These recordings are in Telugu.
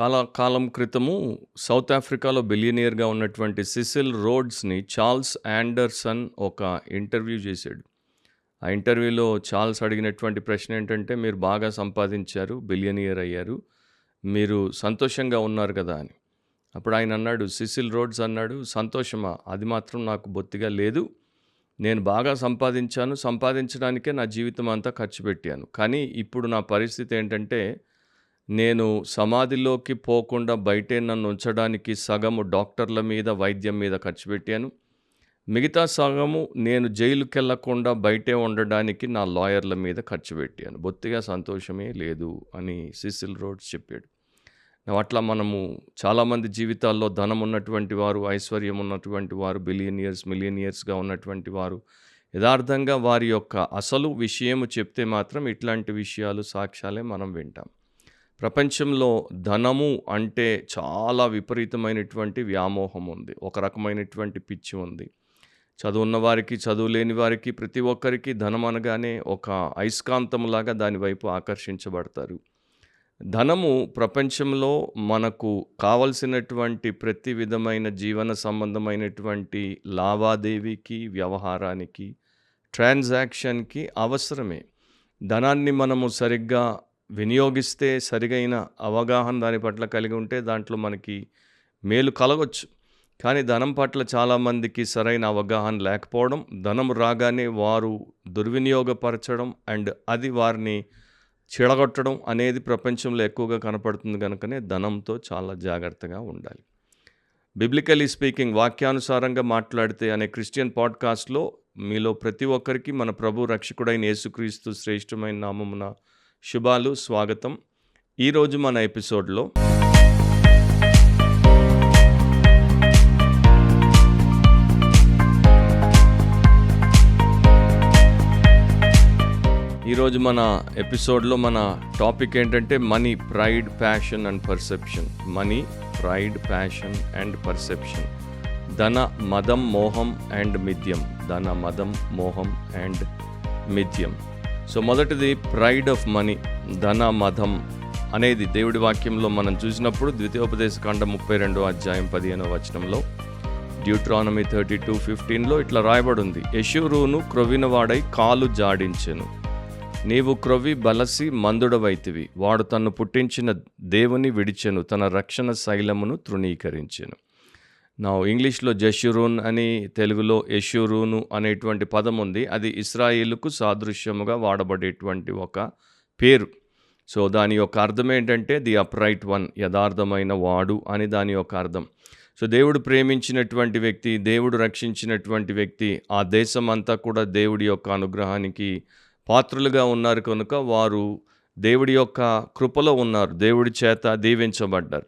చాలా కాలం క్రితము సౌత్ ఆఫ్రికాలో బిలియనియర్‌గా ఉన్నటువంటి సిసిల్ రోడ్స్‌ని చార్ల్స్ యాండర్సన్ ఒక ఇంటర్వ్యూ చేశాడు. ఆ ఇంటర్వ్యూలో చార్ల్స్ అడిగినటువంటి ప్రశ్న ఏంటంటే, "మీరు బాగా సంపాదించారు, బిలియనియర్ అయ్యారు. మీరు సంతోషంగా ఉన్నారు కదా!" అని. అప్పుడు ఆయన అన్నాడు, సిసిల్ రోడ్స్ అన్నాడు, "సంతోషమా? అది మాత్రం నాకు బొత్తిగా లేదు. నేను బాగా సంపాదించాను. సంపాదించడానికే నా జీవితం అంతా ఖర్చు పెట్టాను. కానీ ఇప్పుడు నా పరిస్థితి ఏంటంటే నేను సమాధిలోకి పోకుండా బయటే నన్ను ఉంచడానికి సగము డాక్టర్ల మీద, వైద్యం మీద ఖర్చు పెట్టాను. మిగతా సగము నేను జైలుకెళ్ళకుండా బయటే ఉండడానికి నా లాయర్ల మీద ఖర్చు పెట్టాను. బొత్తిగా సంతోషమే లేదు" అని సిసిల్ రోడ్స్ చెప్పాడు. అట్లా మనము చాలామంది జీవితాల్లో ధనం ఉన్నటువంటి వారు, ఐశ్వర్యం ఉన్నటువంటి వారు, బిలియనియర్స్, మిలియనియర్స్‌గా ఉన్నటువంటి వారు యథార్థంగా వారి యొక్క అసలు విషయము చెప్తే మాత్రం ఇట్లాంటి విషయాలు, సాక్ష్యాలే మనం వింటాం. ప్రపంచంలో ధనము అంటే చాలా విపరీతమైనటువంటి వ్యామోహం ఉంది. ఒక రకమైనటువంటి పిచ్చి ఉంది. చదువున్న వారికి, చదువు లేని వారికి ప్రతి ఒక్కరికి ధనం అనగానే ఒక అయస్కాంతంలాగా దాని వైపు ఆకర్షించబడతారు. ధనము ప్రపంచంలో మనకు కావలసినటువంటి ప్రతి విధమైన జీవన సంబంధమైనటువంటి లావాదేవీకి, వ్యవహారానికి, ట్రాన్సాక్షన్‌కి అవసరమే. ధనాన్ని మనము సరిగ్గా వినియోగిస్తే, సరిగైన అవగాహన దాని పట్ల కలిగి ఉంటే దాంట్లో మనకి మేలు కలగొచ్చు. కానీ ధనం పట్ల చాలామందికి సరైన అవగాహన లేకపోవడం, ధనం రాగానే వారు దుర్వినియోగపరచడం అండ్ అది వారిని చెడగొట్టడం అనేది ప్రపంచంలో ఎక్కువగా కనపడుతుంది కనుకనే ధనంతో చాలా జాగ్రత్తగా ఉండాలి. బిబ్లికల్లీ స్పీకింగ్, వాక్యానుసారంగా మాట్లాడితే అనే క్రిస్టియన్ పాడ్కాస్ట్లో మీలో ప్రతి ఒక్కరికి మన ప్రభు రక్షకుడైన యేసుక్రీస్తు శ్రేష్టమైన నామమున శుభాలు, స్వాగతం. ఈరోజు మన ఎపిసోడ్లో మన టాపిక్ ఏంటంటే money, pride, passion and perception. Money, pride, passion and perception. ధన, మదం, మోహం అండ్ మిథ్యం. ధన, మదం, మోహం అండ్ మిథ్యం. సో మొదటిది ప్రైడ్ ఆఫ్ మనీ, ధన మదం అనేది దేవుడి వాక్యంలో మనం చూసినప్పుడు ద్వితీయోపదేశకాండం 32వ అధ్యాయం 15వ వచనంలో, డ్యూట్రానమీ 32:15లో ఇట్లా రాయబడి ఉంది, యెషూరూను క్రొవ్వినవాడై కాలు జాడించెను. నీవు క్రొవ్వి బలసి మందుడవైతివి. వాడు తన్ను పుట్టించిన దేవుని విడిచెను, తన రక్షణ శైలమును తృణీకరించెను. నా ఇంగ్లీష్లో జెషురూన్ అని, తెలుగులో యెషూరూను అనేటువంటి పదం ఉంది. అది ఇశ్రాయేలుకు సాదృశ్యముగా వాడబడేటువంటి ఒక పేరు. సో దాని యొక్క అర్థం ఏంటంటే ది అప్రైట్ వన్, యథార్థమైన వాడు అని దాని యొక్క అర్థం. సో దేవుడు ప్రేమించినటువంటి వ్యక్తి, దేవుడు రక్షించినటువంటి వ్యక్తి, ఆ దేశం అంతా కూడా దేవుడి యొక్క అనుగ్రహానికి పాత్రులుగా ఉన్నారు కనుక వారు దేవుడి యొక్క కృపలో ఉన్నారు, దేవుడి చేత దీవించబడ్డారు.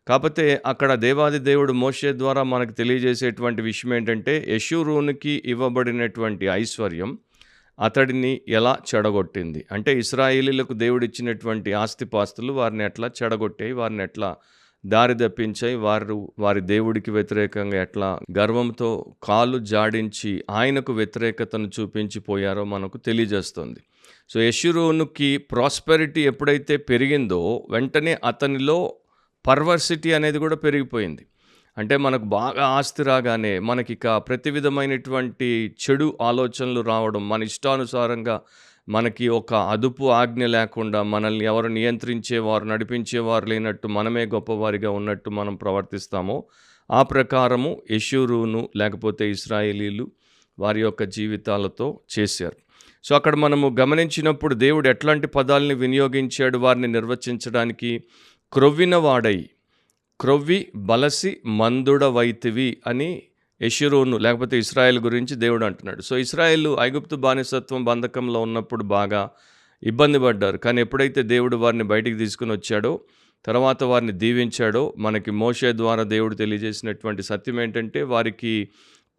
కాకపోతే అక్కడ దేవాది దేవుడు మోషే ద్వారా మనకు తెలియజేసేటువంటి విషయం ఏంటంటే, యెషూరూనుకి ఇవ్వబడినటువంటి ఐశ్వర్యం అతడిని ఎలా చెడగొట్టింది. అంటే ఇశ్రాయేలీలకు దేవుడిచ్చినటువంటి ఆస్తిపాస్తులు వారిని ఎట్లా చెడగొట్టాయి, వారిని ఎట్లా దారి తప్పించాయి, వారి దేవుడికి వ్యతిరేకంగా ఎట్లా గర్వంతో కాలు జాడించి ఆయనకు వ్యతిరేకతను చూపించిపోయారో మనకు తెలియజేస్తుంది. సో యెషూరూనుకి ప్రాస్పెరిటీ ఎప్పుడైతే పెరిగిందో వెంటనే అతనిలో పర్వర్సిటీ అనేది కూడా పెరిగిపోయింది. అంటే మనకు బాగా ఆస్తి రాగానే మనకిక ప్రతి విధమైనటువంటి చెడు ఆలోచనలు రావడం, మన ఇష్టానుసారంగా మనకి ఒక అదుపు ఆజ్ఞ లేకుండా మనల్ని ఎవరు నియంత్రించేవారు, నడిపించేవారు లేనట్టు, మనమే గొప్పవారిగా ఉన్నట్టు మనం ప్రవర్తిస్తామో ఆ ప్రకారము యెషూరూను లేకపోతే ఇశ్రాయేలీలు వారి యొక్క జీవితాలతో చేశారు. సో అక్కడ మనము గమనించినప్పుడు దేవుడు ఎట్లాంటి పదాలని వినియోగించాడు వారిని నిర్వచించడానికి. క్రొవ్వినవాడై, క్రొవ్వి బలసి మందుడవైతివి అని యెషూరూను లేకపోతే ఇశ్రాయేల్ గురించి దేవుడు అంటున్నాడు. సో ఇశ్రాయేలు ఐగుప్తు బానిసత్వం బంధకంలో ఉన్నప్పుడు బాగా ఇబ్బంది పడ్డారు. కానీ ఎప్పుడైతే దేవుడు వారిని బయటికి తీసుకుని వచ్చాడో, తర్వాత వారిని దీవించాడో, మనకి మోషే ద్వారా దేవుడు తెలియజేసినటువంటి సత్యం ఏంటంటే వారికి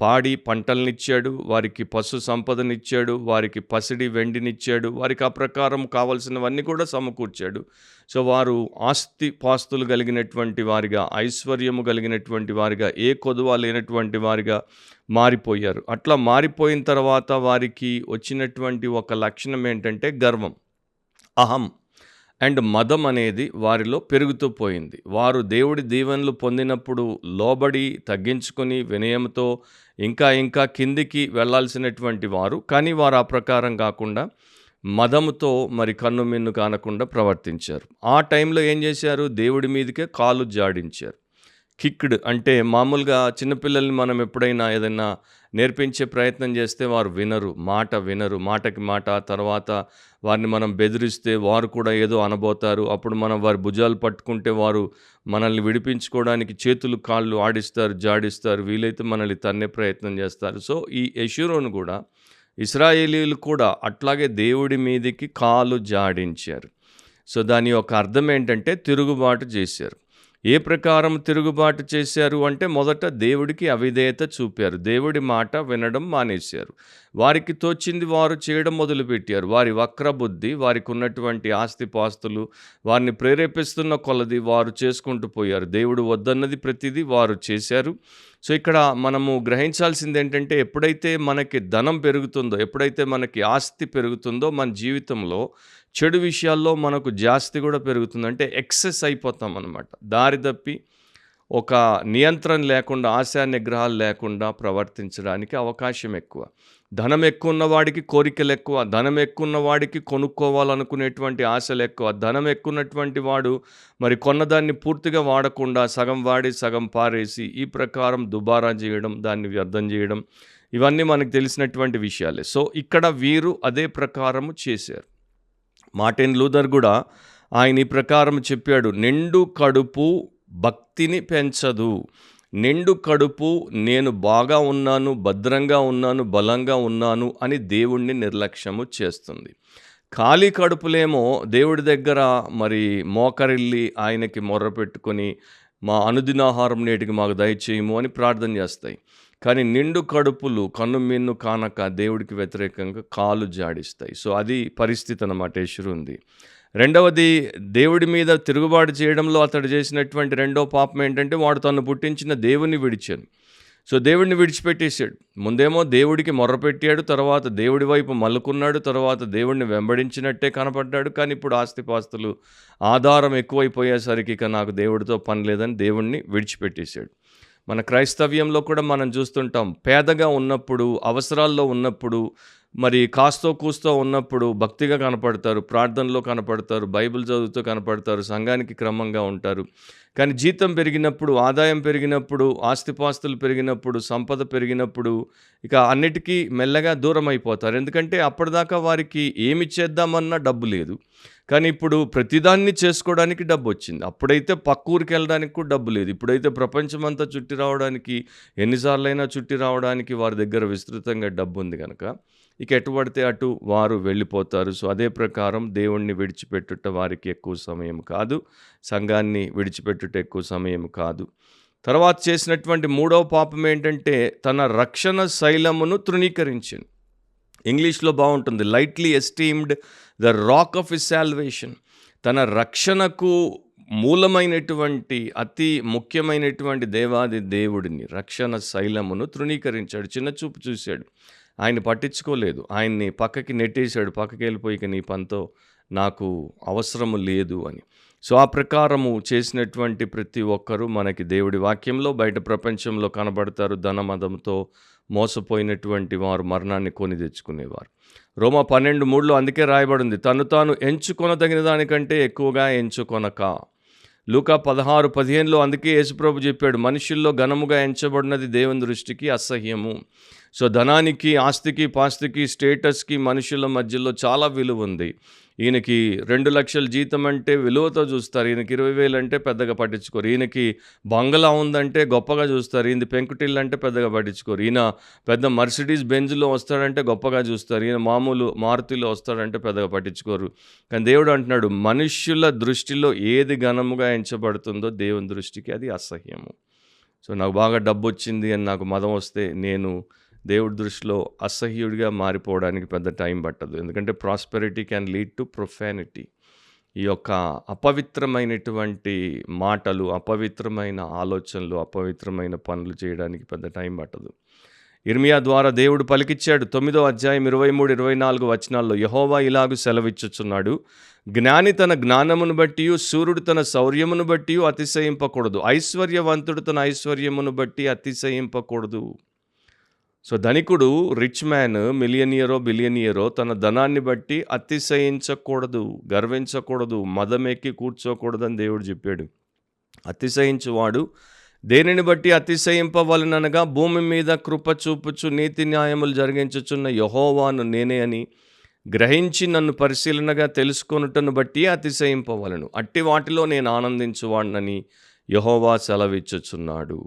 పాడి పంటలనిచ్చాడు, వారికి పశు సంపదనిచ్చాడు, వారికి పసిడి వెండినిచ్చాడు, వారికి ఆ ప్రకారం కావలసినవన్నీ కూడా సమకూర్చాడు. సో వారు ఆస్తి పాస్తులు కలిగినటువంటి వారిగా, ఐశ్వర్యము కలిగినటువంటి వారిగా, ఏ కొదువ లేనటువంటి వారిగా మారిపోయారు. అట్లా మారిపోయిన తర్వాత వారికి వచ్చినటువంటి ఒక లక్షణం ఏంటంటే గర్వం, అహం. అండ్ మదం అనేది వారిలో పెరుగుతూ పోయింది. వారు దేవుడి దీవెనలు పొందినప్పుడు లోబడి, తగ్గించుకొని, వినయంతో ఇంకా ఇంకా కిందికి వెళ్ళాల్సినటువంటి వారు. కానీ వారు ఆ ప్రకారం కాకుండా మదముతో మరి కన్నుమిన్ను కానకుండా ప్రవర్తించారు. ఆ టైంలో ఏం చేశారు? దేవుడి మీదకే కాలు జాడించారు. కిక్డ్ అంటే మామూలుగా చిన్నపిల్లల్ని మనం ఎప్పుడైనా ఏదైనా నేర్పించే ప్రయత్నం చేస్తే వారు వినరు. మాట వినరు. మాటకి మాట తర్వాత వారిని మనం బెదిరిస్తే వారు కూడా ఏదో అనబోతారు. అప్పుడు మనం వారి భుజాలు పట్టుకుంటే వారు మనల్ని విడిపించుకోవడానికి చేతులు, కాళ్ళు ఆడిస్తారు, జాడిస్తారు. వీలైతే మనల్ని తన్నే ప్రయత్నం చేస్తారు. సో, ఈ యెషూరూను కూడా ఇశ్రాయేలీయులు కూడా అట్లాగే దేవుడి మీదికి కాలు జాడించారు. సో, దాని యొక్క అర్థం ఏంటంటే తిరుగుబాటు చేశారు. ఏ ప్రకారం తిరుగుబాటు చేశారు అంటే మొదట దేవుడికి అవిధేయత చూపారు. దేవుడి మాట వినడం మానేశారు. వారికి తోచింది వారు చేయడం మొదలుపెట్టారు. వారి వక్రబుద్ధి, వారికి ఉన్నటువంటి ఆస్తిపాస్తులు వారిని ప్రేరేపిస్తున్న కొలది వారు చేసుకుంటూ పోయారు. దేవుడు వద్దన్నది ప్రతిదీ వారు చేశారు. సో, ఇక్కడ మనము గ్రహించాల్సింది ఏంటంటే ఎప్పుడైతే మనకి ధనం పెరుగుతుందో, ఎప్పుడైతే మనకి ఆస్తి పెరుగుతుందో మన జీవితంలో చెడు విషయాల్లో మనకు జాస్తి కూడా పెరుగుతుంది. అంటే ఎక్సెస్ అయిపోతాం అనమాట. దారి తప్పి ఒక నియంత్రణ లేకుండా, ఆశా నిగ్రహాలు లేకుండా ప్రవర్తించడానికి అవకాశం ఎక్కువ. ధనం ఎక్కువ ఉన్నవాడికి కోరికలు ఎక్కువ. ధనం ఎక్కువ ఉన్నవాడికి కొనుక్కోవాలనుకునేటువంటి ఆశలు ఎక్కువ. ధనం ఎక్కువ ఉన్నటువంటి వాడు మరి కొన్నదాన్ని పూర్తిగా వాడకుండా సగం వాడి సగం పారేసి ఈ ప్రకారం దుబారా చేయడం, దాన్ని వ్యర్థం చేయడం, ఇవన్నీ మనకు తెలిసినటువంటి విషయాలే. సో, ఇక్కడ వీరు అదే ప్రకారము చేశారు. మార్టిన్ లూథర్ కూడా ఆయన ఈ ప్రకారం చెప్పాడు. నిండు కడుపు భక్తిని పెంచదు. నిండు కడుపు నేను బాగా ఉన్నాను, భద్రంగా ఉన్నాను, బలంగా ఉన్నాను అని దేవుణ్ణి నిర్లక్ష్యము చేస్తుంది. ఖాళీ కడుపులేమో దేవుడి దగ్గర మరి మోకరిల్లి ఆయనకి మొర్రపెట్టుకొని మా అనుదినాహారం నేటికి మాకు దయచేయము అని ప్రార్థన చేస్తాయి. కానీ నిండు కడుపులు కన్నుమిన్ను కానక దేవుడికి వ్యతిరేకంగా కాలు జాడిస్తాయి. సో, అది పరిస్థితి అన్నమాట యెషూరూది. రెండవది, దేవుడి మీద తిరుగుబాటు చేయడంలో అతడు చేసినటువంటి రెండో పాపం ఏంటంటే వాడు తను పుట్టించిన దేవుని విడిచాను. సో, దేవుడిని విడిచిపెట్టేశాడు. ముందేమో దేవుడికి మొర్రపెట్టాడు, తర్వాత దేవుడి వైపు మలుకున్నాడు, తర్వాత దేవుడిని వెంబడించినట్టే కనపడ్డాడు. కానీ ఇప్పుడు ఆస్తిపాస్తులు ఆధారం ఎక్కువైపోయేసరికి ఇక నాకు దేవుడితో పని లేదని దేవుడిని విడిచిపెట్టేశాడు. మన క్రైస్తవ్యంలో కూడా మనం చూస్తుంటాం. పేదగా ఉన్నప్పుడు, అవసరాల్లో ఉన్నప్పుడు, మరి కాస్తో కూస్తో ఉన్నప్పుడు భక్తిగా కనపడతారు, ప్రార్థనలో కనపడతారు, బైబిల్ చదువుతూ కనపడతారు, సంఘానికి క్రమంగా ఉంటారు. కానీ జీతం పెరిగినప్పుడు, ఆదాయం పెరిగినప్పుడు, ఆస్తిపాస్తులు పెరిగినప్పుడు, సంపద పెరిగినప్పుడు ఇక అన్నిటికీ మెల్లగా దూరం అయిపోతారు. ఎందుకంటే అప్పటిదాకా వారికి ఏమి చేద్దామన్నా డబ్బు లేదు. కానీ ఇప్పుడు ప్రతిదాన్ని చేసుకోవడానికి డబ్బు వచ్చింది. అప్పుడైతే పక్క ఊరికి వెళ్ళడానికి కూడా డబ్బు లేదు. ఇప్పుడైతే ప్రపంచమంతా చుట్టి రావడానికి, ఎన్నిసార్లైనా చుట్టి రావడానికి వారి దగ్గర విస్తృతంగా డబ్బు ఉంది కనుక ఇక ఎటు పడితే అటు వారు వెళ్ళిపోతారు. సో, అదే ప్రకారం దేవుణ్ణి విడిచిపెట్టుట వారికి ఎక్కువ సమయం కాదు. సంఘాన్ని విడిచిపెట్టుట ఎక్కువ సమయం కాదు. తర్వాత చేసినటువంటి మూడవ పాపం ఏంటంటే తన రక్షణ శైలమును తృణీకరించింది. ఇంగ్లీష్లో బాగుంటుంది. Lightly esteemed the rock of his salvation. తన రక్షణకు మూలమైనటువంటి అతి ముఖ్యమైనటువంటి దేవాది దేవుడిని, రక్షణ శైలమును తృణీకరించాడు. చిన్నచూపు చూశాడు. ఆయన పట్టించుకోలేదు. ఆయన్ని పక్కకి నెట్టేశాడు. పక్కకి వెళ్ళిపోయి ఇక నీ పనితో నాకు అవసరము లేదు అని. సో, ఆ ప్రకారము చేసినటువంటి ప్రతి ఒక్కరూ మనకి దేవుడి వాక్యంలో బయట ప్రపంచంలో కనబడతారు. ధనమదంతో మోసపోయినటువంటి వారు మరణాన్ని కొని తెచ్చుకునేవారు. రోమా 12:3 అందుకే రాయబడింది, తను తాను ఎంచుకొనదగిన దానికంటే ఎక్కువగా ఎంచుకొనక. లూకా 16:15 అందుకే యేసుప్రభు చెప్పాడు, మనుషుల్లో ఘనముగా ఎంచబడినది దేవుని దృష్టికి అసహ్యము. సో, ధనానికి, ఆస్తికి, పాస్తికి, స్టేటస్కి మనుషుల మధ్యలో చాలా విలువ ఉంది. ఈయనకి 2 లక్షల జీతం అంటే విలువతో చూస్తారు. ఈయనకి 20,000 అంటే పెద్దగా పట్టించుకోరు. ఈయనకి బంగళా ఉందంటే గొప్పగా చూస్తారు. ఈయనది పెంకుటిల్లు అంటే పెద్దగా పట్టించుకోరు. ఈయన పెద్ద మర్సిడీస్ బెంజ్లో వస్తాడంటే గొప్పగా చూస్తారు. ఈయన మామూలు మారుతిలో వస్తాడంటే పెద్దగా పట్టించుకోరు. కానీ దేవుడు అంటున్నాడు, మనుష్యుల దృష్టిలో ఏది ఘనముగా ఎంచబడుతుందో దేవుని దృష్టికి అది అసహ్యము. సో, నాకు బాగా డబ్బు వచ్చింది అని నాకు మదం వస్తే నేను దేవుడి దృష్టిలో అసహ్యుడిగా మారిపోవడానికి పెద్ద టైం పట్టదు. ఎందుకంటే prosperity can lead to profanity. ఈ యొక్క అపవిత్రమైనటువంటి మాటలు, అపవిత్రమైన ఆలోచనలు, అపవిత్రమైన పనులు చేయడానికి పెద్ద టైం పట్టదు. ఇర్మియా ద్వారా దేవుడు పలికిచ్చాడు. 9వ అధ్యాయం 23, 24 వచనాల్లో యెహోవా ఇలాగు సెలవిచ్చుచున్నాడు, జ్ఞాని తన జ్ఞానమును బట్టియు శూరుడు తన శౌర్యమును బట్టియు అతిశయింపకూడదు, ఐశ్వర్యవంతుడు తన ఐశ్వర్యమును బట్టి అతిశయింపకూడదు. సో ధనికుడు, రిచ్ మ్యాన్, మిలియనియరో బిలియనియరో తన ధనాన్ని బట్టి అతిశయించకూడదు, గర్వించకూడదు, మదమెక్కి కూర్చోకూడదని దేవుడు చెప్పాడు. అతిశయించువాడు దేనిని బట్టి అతిశయింపవలననగా భూమి మీద కృప చూపుచు నీతి న్యాయములు జరిగించుచున్న యెహోవాను నేనే అని గ్రహించి నన్ను పరిశీలనగా తెలుసుకొనుటను బట్టి అతిశయింపవలను. అట్టి వాటిలో నేను ఆనందించువాడినని యెహోవా సెలవిచ్చుచున్నాడు.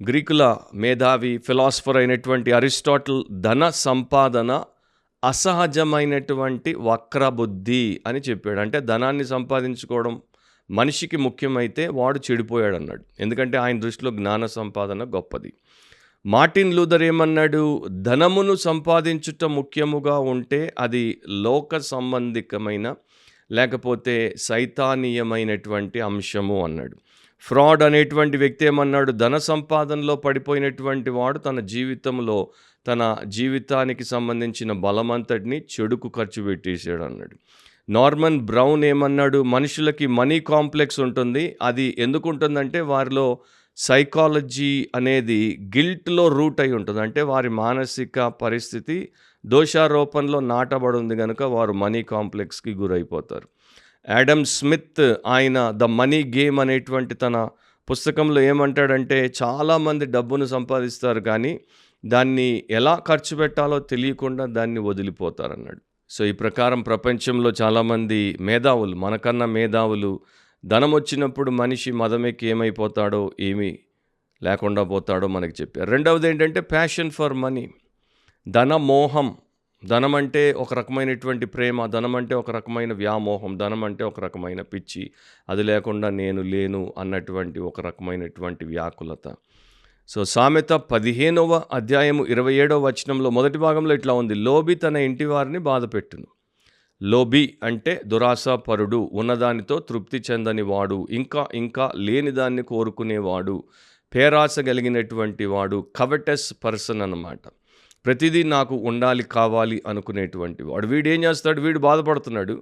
గ్రీకుల మేధావి ఫిలాసఫర్ అయినటువంటి అరిస్టాటిల్ ధన సంపాదన అసహజమైనటువంటి వక్రబుద్ధి అని చెప్పాడు. అంటే ధనాన్ని సంపాదించుకోవడం మనిషికి ముఖ్యమైతే వాడు చెడిపోయాడు అన్నాడు. ఎందుకంటే ఆయన దృష్టిలో జ్ఞాన సంపాదన గొప్పది. మార్టిన్ లూథర్ ఏమన్నాడు, ధనమును సంపాదించుట ముఖ్యముగా ఉంటే అది లోక సంబంధికమైన లేకపోతే సైతానీయమైనటువంటి అంశము అన్నాడు. ఫ్రాడ్ అనేటువంటి వ్యక్తి ఏమన్నాడు, ధన సంపాదనలో పడిపోయినటువంటి వాడు తన జీవితంలో తన జీవితానికి సంబంధించిన బలమంతటిని చెడుకు ఖర్చు పెట్టేశాడు అన్నాడు. నార్మన్ బ్రౌన్ ఏమన్నాడు, మనుషులకి మనీ కాంప్లెక్స్ ఉంటుంది. అది ఎందుకు ఉంటుందంటే వారిలో సైకాలజీ అనేది గిల్ట్లో రూట్ అయి ఉంటుంది. అంటే వారి మానసిక పరిస్థితి దోషారోపణలో నాటబడి ఉంది కనుక వారు మనీ కాంప్లెక్స్కి గురైపోతారు. యాడమ్ స్మిత్ ఆయన ద మనీ గేమ్ అనేటువంటి తన పుస్తకంలో ఏమంటాడంటే, చాలామంది డబ్బును సంపాదిస్తారు కానీ దాన్ని ఎలా ఖర్చు పెట్టాలో తెలియకుండా దాన్ని వదిలిపోతారన్నాడు. సో ఈ ప్రకారం ప్రపంచంలో చాలామంది మేధావులు, మనకన్నా మేధావులు, ధనం వచ్చినప్పుడు మనిషి మదమెక్కి ఏమైపోతాడో, ఏమీ లేకుండా పోతాడో మనకి చెప్పారు. రెండవది ఏంటంటే ప్యాషన్ ఫర్ మనీ, ధన మోహం. ధనం అంటే ఒక రకమైనటువంటి ప్రేమ, ధనం అంటే ఒక రకమైన వ్యామోహం, ధనం అంటే ఒక రకమైన పిచ్చి, అది లేకుండా నేను లేను అన్నటువంటి ఒక రకమైనటువంటి వ్యాకులత. సో సామెత 15వ అధ్యాయము 27వ వచనంలో మొదటి భాగంలో ఇట్లా ఉంది, లోబి తన ఇంటి వారిని బాధపెట్టును. లోబి అంటే దురాశాపరుడు, ఉన్నదానితో తృప్తి చెందని వాడు, ఇంకా లేని దాన్ని కోరుకునేవాడు, పేరాశ కలిగినటువంటి వాడు, కవెటస్ పర్సన్ అన్నమాట. ప్రతిదీ నాకు ఉండాలి, కావాలి అనుకునేటువంటి వాడు. వీడు ఏం చేస్తాడు, వీడు బాధపడుతున్నాడు.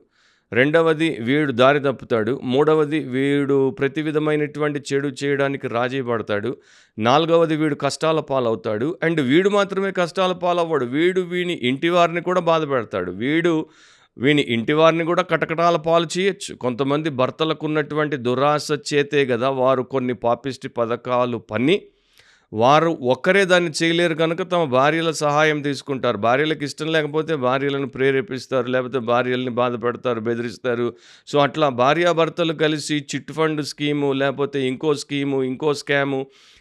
రెండవది వీడు దారి తప్పుతాడు. మూడవది వీడు ప్రతి విధమైనటువంటి చెడు చేయడానికి రాజీ పడతాడు. నాలుగవది వీడు కష్టాల పాలవుతాడు. అండ్ వీడు మాత్రమే కష్టాల పాలవ్వడు, వీని ఇంటి వారిని కూడా బాధ పెడతాడు. వీని ఇంటి వారిని కూడా కటకటాల పాలు చేయొచ్చు. కొంతమంది భర్తలకు ఉన్నటువంటి దురాశ చేతే కదా వారు కొన్ని పాపిష్టి పథకాలు పన్ని వారు ఒక్కరే దాన్ని చేయలేరు కనుక తమ భార్యల సహాయం తీసుకుంటారు. భార్యలకు ఇష్టం లేకపోతే భార్యలను ప్రేరేపిస్తారు, లేకపోతే భార్యల్ని బాధ పెడతారు, బెదిరిస్తారు. సో అట్లా భార్యాభర్తలు కలిసి చిట్ ఫండ్ స్కీము, లేకపోతే ఇంకో స్కీము, ఇంకో స్కాము,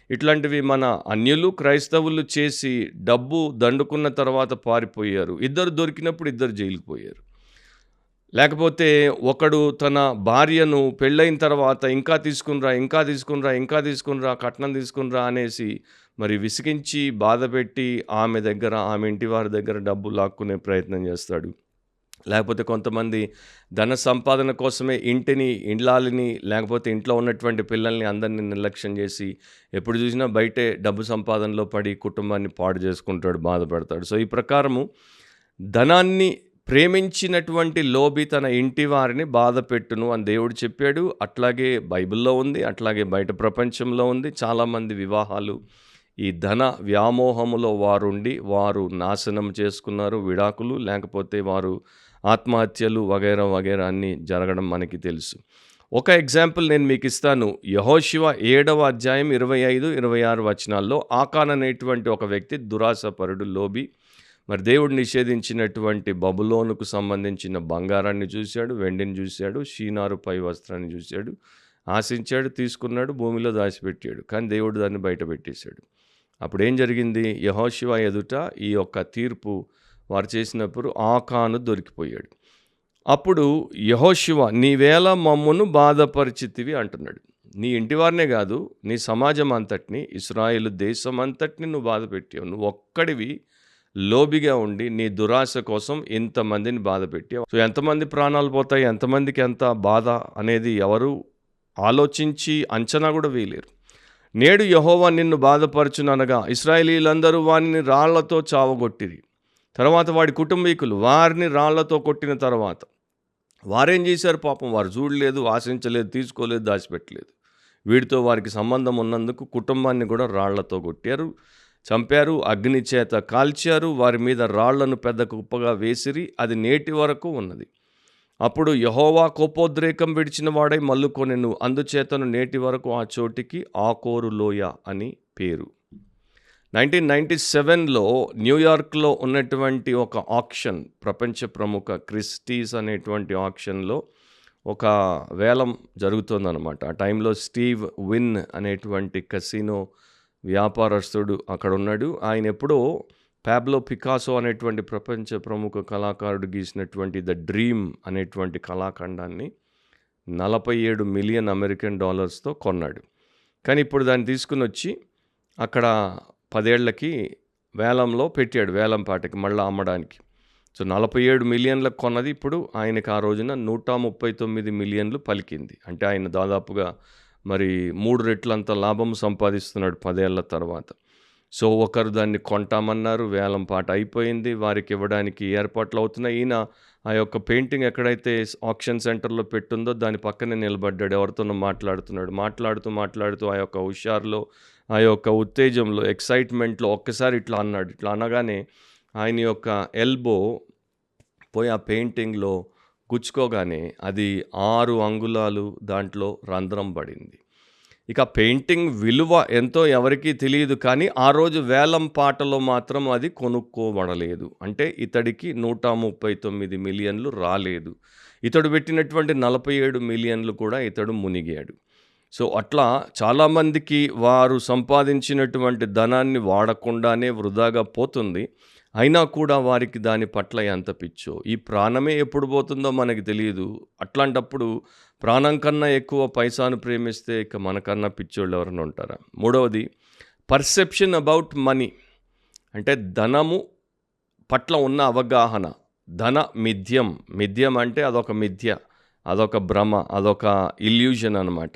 ఇట్లాంటివి మన అన్యులు క్రైస్తవులు చేసి డబ్బు దండుకున్న తర్వాత పారిపోయారు. ఇద్దరు దొరికినప్పుడు ఇద్దరు జైలుకు పోయారు. లేకపోతే ఒకడు తన భార్యను పెళ్ళైన తర్వాత ఇంకా తీసుకునిరా కట్నం తీసుకునిరా అనేసి మరి విసిగించి బాధపెట్టి ఆమె ఇంటి వారి దగ్గర డబ్బు లాక్కునే ప్రయత్నం చేస్తాడు. లేకపోతే కొంతమంది ధన సంపాదన కోసమే ఇళ్ళాలని లేకపోతే ఇంట్లో ఉన్నటువంటి పిల్లల్ని అందరినీ నిర్లక్ష్యం చేసి ఎప్పుడు చూసినా బయటే డబ్బు సంపాదనలో పడి కుటుంబాన్ని పాడు చేసుకుంటాడు, బాధపడతాడు. సో ఈ ప్రకారము ధనాన్ని ప్రేమించినటువంటి లోబి తన ఇంటి వారిని బాధ పెట్టును అని దేవుడు చెప్పాడు. అట్లాగే బైబిల్లో ఉంది, అట్లాగే బయట ప్రపంచంలో ఉంది. చాలామంది వివాహాలు ఈ ధన వ్యామోహములో వారు నాశనం చేసుకున్నారు, విడాకులు, లేకపోతే వారు ఆత్మహత్యలు వగైరా అన్నీ జరగడం మనకి తెలుసు. ఒక ఎగ్జాంపుల్ నేను మీకు ఇస్తాను. యెహోషువ 7వ అధ్యాయం 25, 26 వచనాల్లో ఆకాన్ అనేటువంటి ఒక వ్యక్తి దురాశపరుడు, లోబి. మరి దేవుడు నిషేధించినటువంటి బబులోనుకు సంబంధించిన బంగారాన్ని చూశాడు, వెండిని చూశాడు, షీనారు పై వస్త్రాన్ని చూశాడు, ఆశించాడు, తీసుకున్నాడు, భూమిలో దాచిపెట్టాడు. కానీ దేవుడు దాన్ని బయట పెట్టేశాడు. అప్పుడు ఏం జరిగింది, యెహోషువ ఎదుట ఈ యొక్క తీర్పు వారు చేసినప్పుడు ఆకాను దొరికిపోయాడు. అప్పుడు యెహోషువ, నీవేళ మమ్మును బాధపరిచితివి అంటున్నాడు. నీ ఇంటి వారినే కాదు, నీ సమాజం అంతటిని, ఇశ్రాయేలు దేశం అంతటిని నువ్వు బాధ పెట్టావు. నువ్వు ఒక్కడివి లోబిగా ఉండి నీ దురాశ కోసం ఎంతమందిని బాధ పెట్టావు. సో ఎంతమంది ప్రాణాలు పోతాయి, ఎంతమందికి ఎంత బాధ అనేది ఎవరు ఆలోచించి అంచనా కూడా వేయలేరు. నేడు యెహోవా నిన్ను బాధపరచుననగా ఇశ్రాయేలీయులందరూ వానిని రాళ్లతో చావగొట్టిరి. తర్వాత వాడి కుటుంబీకులు వారిని రాళ్లతో కొట్టిన తర్వాత వారేం చేశారు పాపం? వారు చూడలేదు, ఆశించలేదు, తీసుకోలేదు, దాచిపెట్టలేదు. వీడితో వారికి సంబంధం ఉన్నందుకు కుటుంబాన్ని కూడా రాళ్లతో కొట్టారు, చంపారు, అగ్ని చేత కాల్చారు, వారి మీద రాళ్లను పెద్ద కుప్పగా వేసిరి. అది నేటి వరకు ఉన్నది. అప్పుడు యెహోవా కోపోద్రేకం విడిచిన వాడై మల్లుకొనెను. అందుచేతను నేటి వరకు ఆ చోటికి ఆకోరు లోయ అని పేరు. 1997లో న్యూయార్క్లో ఉన్నటువంటి ఒక ఆక్షన్, ప్రపంచ ప్రముఖ క్రిస్టీస్ అనేటువంటి ఆక్షన్లో ఒక వేలం జరుగుతుందన్నమాట. ఆ టైంలో స్టీవ్ విన్ అనేటువంటి కసినో వ్యాపారస్తుడు అక్కడ ఉన్నాడు. ఆయన ఎప్పుడో పాబ్లో పికాసో అనేటువంటి ప్రపంచ ప్రముఖ కళాకారుడు గీసినటువంటి ద డ్రీమ్ అనేటువంటి కళాఖండాన్ని 47 మిలియన్ అమెరికన్ డాలర్స్తో కొన్నాడు. కానీ ఇప్పుడు దాన్ని తీసుకుని వచ్చి అక్కడ 10 ఏళ్లకి వేలంలో పెట్టాడు, వేలం పాటకి మళ్ళీ అమ్మడానికి. సో 47 మిలియన్లకు కొన్నది ఇప్పుడు ఆయనకు ఆ రోజున 139 మిలియన్లు పలికింది. అంటే ఆయన దాదాపుగా మరి 3 రెట్లంత లాభం సంపాదిస్తున్నాడు 10 ఏళ్ల తర్వాత. సో ఒకరు దాన్ని కొంటామన్నారు, వేలం పాట అయిపోయింది, వారికి ఇవ్వడానికి ఏర్పాట్లు అవుతున్నాయి. ఈయన ఆ యొక్క పెయింటింగ్ ఎక్కడైతే ఆక్షన్ సెంటర్లో పెట్టుందో దాని పక్కనే నిలబడ్డాడు, ఎవరితోనో మాట్లాడుతూ ఆ యొక్క హుషారులో, ఆ యొక్క ఉత్తేజంలో, ఎక్సైట్మెంట్లో ఒక్కసారి ఇట్లా అన్నాడు. ఇట్లా అనగానే ఆయన యొక్క ఎల్బో పోయి ఆ పెయింటింగ్లో గుచ్చుకోగానే అది 6 అంగుళాలు దాంట్లో రంధ్రం పడింది. ఇక పెయింటింగ్ విలువ ఎంతో ఎవరికీ తెలియదు, కానీ ఆ రోజు వేలం పాటలో మాత్రం అది కొనుక్కోబడలేదు. అంటే ఇతడికి 139 మిలియన్లు రాలేదు. ఇతడు పెట్టినటువంటి 47 మిలియన్లు కూడా ఇతడు మునిగాడు. సో అట్లా చాలామందికి వారు సంపాదించినటువంటి ధనాన్ని వాడకుండానే వృధాగా పోతుంది. అయినా కూడా వారికి దాని పట్ల ఎంత పిచ్చో. ఈ ప్రాణమే ఎప్పుడు పోతుందో మనకి తెలియదు. అట్లాంటప్పుడు ప్రాణం కన్నా ఎక్కువ పైసాను ప్రేమిస్తే ఇక మనకన్నా పిచ్చోళ్ళు ఎవరైనా ఉంటారా? మూడవది పర్సెప్షన్ అబౌట్ మనీ, అంటే ధనము పట్ల ఉన్న అవగాహన. ధన మిథ్యం. మిథ్యం అంటే అదొక మిథ్య, అదొక భ్రమ, అదొక ఇల్యూషన్ అనమాట.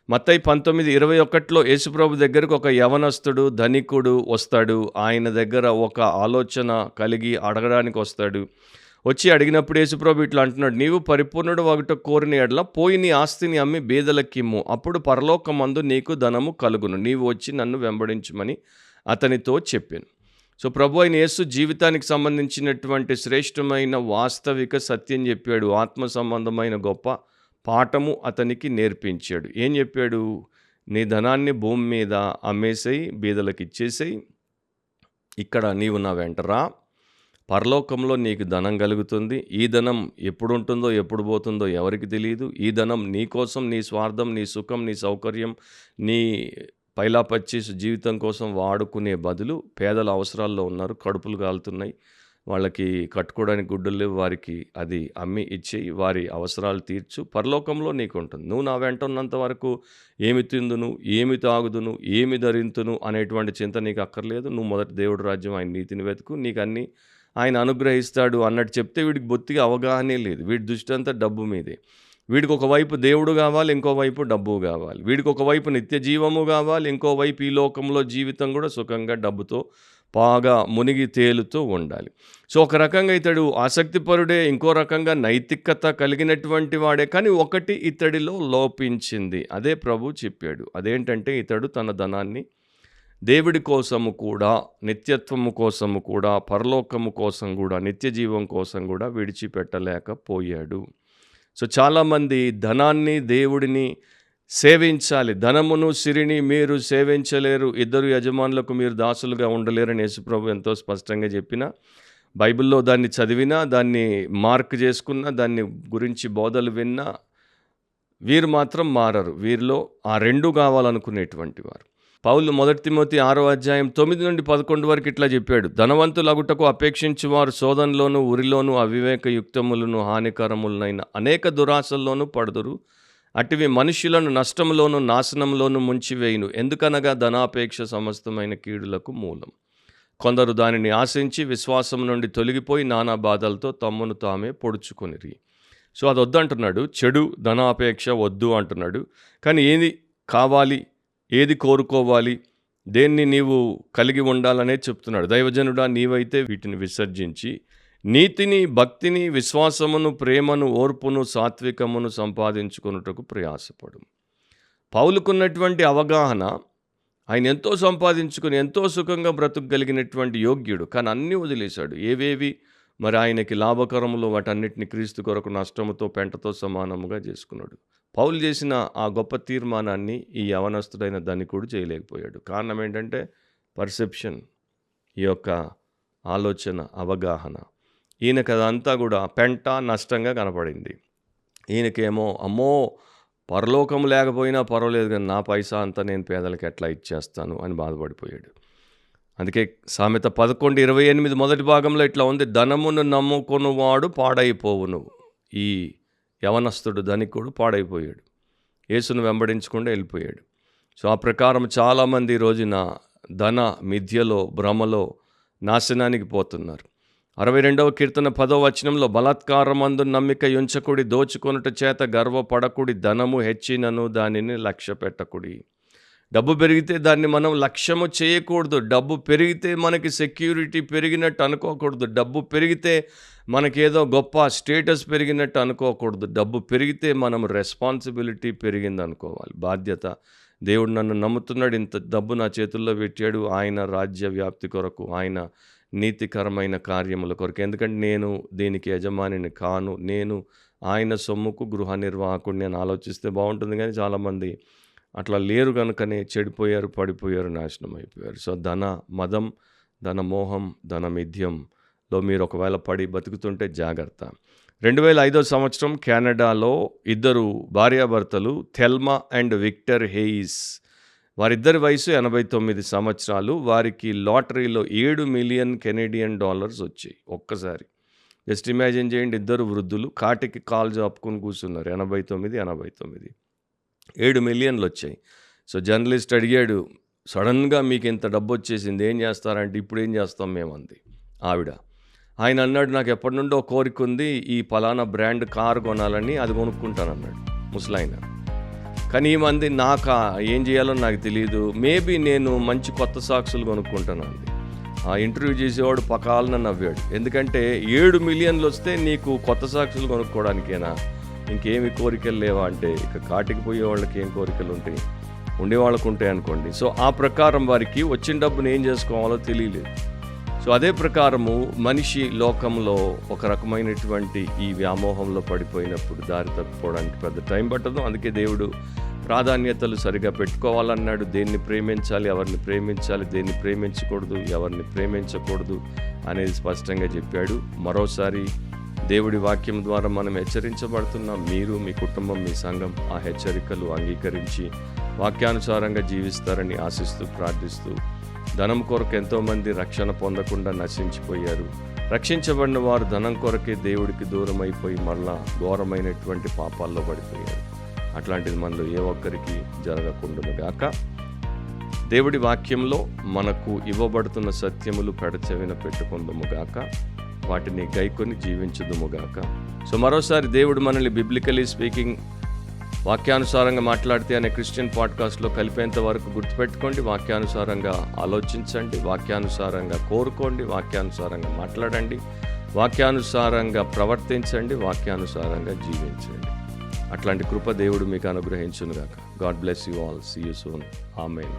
మత్తయి 19:21లో యేసుప్రభు దగ్గరకు ఒక యవనస్తుడు ధనికుడు వస్తాడు. ఆయన దగ్గర ఒక ఆలోచన కలిగి అడగడానికి వస్తాడు. వచ్చి అడిగినప్పుడు యేసుప్రభు ఇట్లా అంటున్నాడు, నీవు పరిపూర్ణుడు ఒకటి కోరిన ఎడల పోయి నీ ఆస్తిని అమ్మి బీదలకిమ్ము, అప్పుడు పరలోకమందు నీకు ధనము కలుగును, నీవు వచ్చి నన్ను వెంబడించమని అతనితో చెప్పాను. సో ప్రభు అయిన యేసు జీవితానికి సంబంధించినటువంటి శ్రేష్టమైన వాస్తవిక సత్యం చెప్పాడు. ఆత్మ సంబంధమైన గొప్ప పాఠము అతనికి నేర్పించాడు. ఏం చెప్పాడు? నీ ధనాన్ని భూమి మీద అమ్మేసేయి, బీదలకు ఇచ్చేసేయి, ఇక్కడ నీవు నా వెంటరా, పరలోకంలో నీకు ధనం కలుగుతుంది. ఈ ధనం ఎప్పుడు ఉంటుందో ఎప్పుడు పోతుందో ఎవరికి తెలియదు. ఈ ధనం నీ కోసం, నీ స్వార్థం, నీ సుఖం, నీ సౌకర్యం, నీ పైలాపచ్చేసి జీవితం కోసం వాడుకునే బదులు పేదల అవసరాల్లో ఉన్నారు, కడుపులు కాలుతున్నాయి, వాళ్ళకి కట్టుకోవడానికి గుడ్డలు లేవు, వారికి అది అమ్మి ఇచ్చేయి, వారి అవసరాలు తీర్చు, పరలోకంలో నీకు ఉంటుంది. నువ్వు నా వెంట ఉన్నంత వరకు ఏమి తిందును, ఏమి తాగుదును, ఏమి ధరింతును అనేటువంటి చింత నీకు అక్కర్లేదు. నువ్వు మొదటి దేవుడు రాజ్యం, ఆయన నీతిని వెతుకు, నీకు అన్నీ ఆయన అనుగ్రహిస్తాడు అన్నట్టు చెప్తే వీడికి బొత్తిగా అవగాహనే లేదు. వీడి దృష్టి అంతా డబ్బు మీదే. వీడికి ఒకవైపు దేవుడు కావాలి, ఇంకోవైపు డబ్బు కావాలి. వీడికి ఒకవైపు నిత్య జీవము కావాలి, ఇంకోవైపు ఈ లోకంలో జీవితం కూడా సుఖంగా డబ్బుతో బాగా మునిగి తేలుతూ ఉండాలి. సో ఒక రకంగా ఇతడు ఆసక్తిపరుడే, ఇంకో రకంగా నైతికత కలిగినటువంటి వాడే. కానీ ఒకటి ఇతడిలో లోపించింది. అదే ప్రభు చెప్పాడు. అదేంటంటే ఇతడు తన ధనాన్ని దేవుడి కోసము కూడా, నిత్యత్వము కోసము కూడా, పరలోకము కోసం కూడా, నిత్య జీవం కోసం కూడా విడిచిపెట్టలేకపోయాడు. సో చాలామంది ధనాన్ని, దేవుడిని సేవించాలి. ధనమును సిరిని మీరు సేవించలేరు, ఇద్దరు యజమానులకు మీరు దాసులుగా ఉండలేరని యేసుప్రభు ఎంతో స్పష్టంగా చెప్పిన, బైబిల్లో దాన్ని చదివినా, దాన్ని మార్క్ చేసుకున్నా, దాన్ని గురించి బోధలు విన్నా, వీరు మాత్రం మారరు. వీరిలో ఆ రెండు కావాలనుకునేటువంటి వారు. పౌలు 1 తిమోతి 6:9-11 వరకు ఇట్లా చెప్పాడు, ధనవంతులగుటకు అపేక్షించువారు శోధనలోను, ఉరిలోను, అవివేక యుక్తములను, హానికరములనైన అనేక దురాశల్లోనూ పడుదురు. అటివి మనుష్యులను నష్టంలోను, నాశనంలోను ముంచివేయును. ఎందుకనగా ధనాపేక్ష సమస్తమైన కీడులకు మూలం. కొందరు దానిని ఆశించి విశ్వాసం నుండి తొలగిపోయి నానా బాధలతో తమ్మును తామే పొడుచుకొనిరి. సో అది వద్దు అంటున్నాడు. చెడు ధనాపేక్ష వద్దు అంటున్నాడు. కానీ ఏది కావాలి, ఏది కోరుకోవాలి, దేన్ని నీవు కలిగి ఉండాలనే చెప్తున్నాడు. దైవజనుడా, నీవైతే వీటిని విసర్జించి నీతిని, భక్తిని, విశ్వాసమును, ప్రేమను, ఓర్పును, సాత్వికమును సంపాదించుకొనుటకు ప్రయాసపడు. పౌలుకున్నటువంటి అవగాహన, ఆయన ఎంతో సంపాదించుకుని ఎంతో సుఖంగా బ్రతుకగలిగినటువంటి యోగ్యుడు, కానీ అన్నీ వదిలేశాడు. ఏవేవి మరి ఆయనకి లాభకరములో వాటన్నిటిని క్రీస్తు కొరకు నష్టముతో, పెంటతో సమానముగా చేసుకున్నాడు. పౌలు చేసిన ఆ గొప్ప తీర్మానాన్ని ఈ యవనస్తుడైన ధనికుడు చేయలేకపోయాడు. కారణం ఏంటంటే పర్సెప్షన్, ఈ యొక్క ఆలోచన, అవగాహన. ఈయనకు అదంతా కూడా పెంట, నష్టంగా కనపడింది. ఈయనకేమో అమ్మో పరలోకం లేకపోయినా పర్వాలేదు కానీ నా పైసా అంతా నేను పేదలకు ఎట్లా ఇచ్చేస్తాను అని బాధపడిపోయాడు. అందుకే సామెత 11:28 మొదటి భాగంలో ఇట్లా ఉంది, ధనమును నమ్ముకొనువాడు పాడైపోవును. ఈ యవనస్తుడు ధనికుడు పాడైపోయాడు, యేసును వెంబడించకుండా వెళ్ళిపోయాడు. సో ఆ ప్రకారం చాలామంది రోజున ధన మిథ్యలో, భ్రమలో నాశనానికి పోతున్నారు. 62వ కీర్తన 10వ వచనంలో, బలాత్కారమందు నమ్మిక ఉంచకుడి, దోచుకొనుట చేత గర్వపడకుడి, ధనము హెచ్చినను దానిని లక్ష్య పెట్టకుడి. డబ్బు పెరిగితే దాన్ని మనం లక్ష్యము చేయకూడదు. డబ్బు పెరిగితే మనకి సెక్యూరిటీ పెరిగినట్టు అనుకోకూడదు. డబ్బు పెరిగితే మనకేదో గొప్ప స్టేటస్ పెరిగినట్టు అనుకోకూడదు. డబ్బు పెరిగితే మనం రెస్పాన్సిబిలిటీ పెరిగింది అనుకోవాలి, బాధ్యత. దేవుడు నన్ను నమ్ముతున్నాడు, ఇంత డబ్బు నా చేతుల్లో పెట్టాడు ఆయన రాజ్య వ్యాప్తి కొరకు, ఆయన నీతికరమైన కార్యముల కొరకు. ఎందుకంటే నేను దీనికి యజమానిని కాను, నేను ఆయన సొమ్ముకు గృహ నిర్వాహకుడిని అని ఆలోచిస్తే బాగుంటుంది. కానీ చాలామంది అట్లా లేరు కనుకనే చెడిపోయారు, పడిపోయారు, నాశనం అయిపోయారు. సో ధన మదం, ధన మోహం, ధన మిథ్యంలో మీరు ఒకవేళ పడి బతుకుతుంటే జాగ్రత్త. 2005 సంవత్సరం కెనడాలో ఇద్దరు భార్యాభర్తలు, థెల్మా అండ్ విక్టర్ హెయిస్, వారిద్దరి వయసు 89 సంవత్సరాలు. వారికి లాటరీలో $7 మిలియన్ కెనడియన్ వచ్చాయి ఒక్కసారి. జస్ట్ ఇమాజిన్ చేయండి, ఇద్దరు వృద్ధులు కాటికి కాలు జాపుకొని కూర్చున్నారు, 89. 7 మిలియన్లు వచ్చాయి. సో జర్నలిస్ట్ అడిగాడు, సడన్గా మీకు ఇంత డబ్బు వచ్చేసింది ఏం చేస్తారంటే, ఇప్పుడు ఏం చేస్తాం మేము అంది ఆవిడ. ఆయన అన్నాడు, నాకు ఎప్పటి నుండో కోరిక ఉంది, ఈ పలానా బ్రాండ్ కారు కొనాలని, అది కొనుక్కుంటానన్నాడు ముసలాయన. కానీ ఈ మంది నాకు ఏం చేయాలో నాకు తెలియదు, మేబీ నేను మంచి కొత్త సాక్సులు కొనుక్కుంటాను అంది. ఆ ఇంటర్వ్యూ చేసేవాడు పకాలన నవ్వాడు. ఎందుకంటే 7 మిలియన్లు వస్తే నీకు కొత్త సాక్సులు కొనుక్కోవడానికేనా, ఇంకేమి కోరికలు లేవా అంటే, ఇక కాటికి పోయే వాళ్ళకి ఏం కోరికలు ఉంటాయి, ఉండేవాళ్ళకు ఉంటాయి అనుకోండి. సో ఆ ప్రకారం వారికి వచ్చిన డబ్బును ఏం చేసుకోవాలో తెలియలేదు. సో అదే ప్రకారము మనిషి లోకంలో ఒక రకమైనటువంటి ఈ వ్యామోహంలో పడిపోయినప్పుడు దారి తప్పిపోవడానికి పెద్ద టైం పట్టదు. అందుకే దేవుడు ప్రాధాన్యతలు సరిగా పెట్టుకోవాలన్నాడు. దేన్ని ప్రేమించాలి, ఎవరిని ప్రేమించాలి, దేన్ని ప్రేమించకూడదు, ఎవరిని ప్రేమించకూడదు అనేది స్పష్టంగా చెప్పాడు. మరోసారి దేవుడి వాక్యం ద్వారా మనం హెచ్చరించబడుతున్నాం. మీరు, మీ కుటుంబం, మీ సంఘం ఆ హెచ్చరికలు అంగీకరించి వాక్యానుసారంగా జీవిస్తారని ఆశిస్తూ, ప్రార్థిస్తూ, ధనం కొరకు ఎంతోమంది రక్షణ పొందకుండా నశించిపోయారు. రక్షించబడిన వారు ధనం కొరకే దేవుడికి దూరం అయిపోయి మళ్ళా ఘోరమైనటువంటి పాపాల్లో పడిపోయారు. అట్లాంటిది మనలో ఏ ఒక్కరికి జరగకుండునుగాక. దేవుడి వాక్యంలో మనకు ఇవ్వబడుతున్న సత్యములు పెడచెవిన పెట్టుకుందుముగాక, వాటిని గైకొని జీవించుదుముగాక. సో మరోసారి దేవుడు మనల్ని బిబ్లికలీ స్పీకింగ్ వాక్యానుసారంగా మాట్లాడితే అనే క్రిస్టియన్ పాడ్కాస్ట్లో కలిపేంత వరకు గుర్తుపెట్టుకోండి. వాక్యానుసారంగా ఆలోచించండి, వాక్యానుసారంగా కోరుకోండి, వాక్యానుసారంగా మాట్లాడండి, వాక్యానుసారంగా ప్రవర్తించండి, వాక్యానుసారంగా జీవించండి. అట్లాంటి కృప దేవుడు మీకు అనుగ్రహించునుగాక. God bless you all. See you soon. Amen.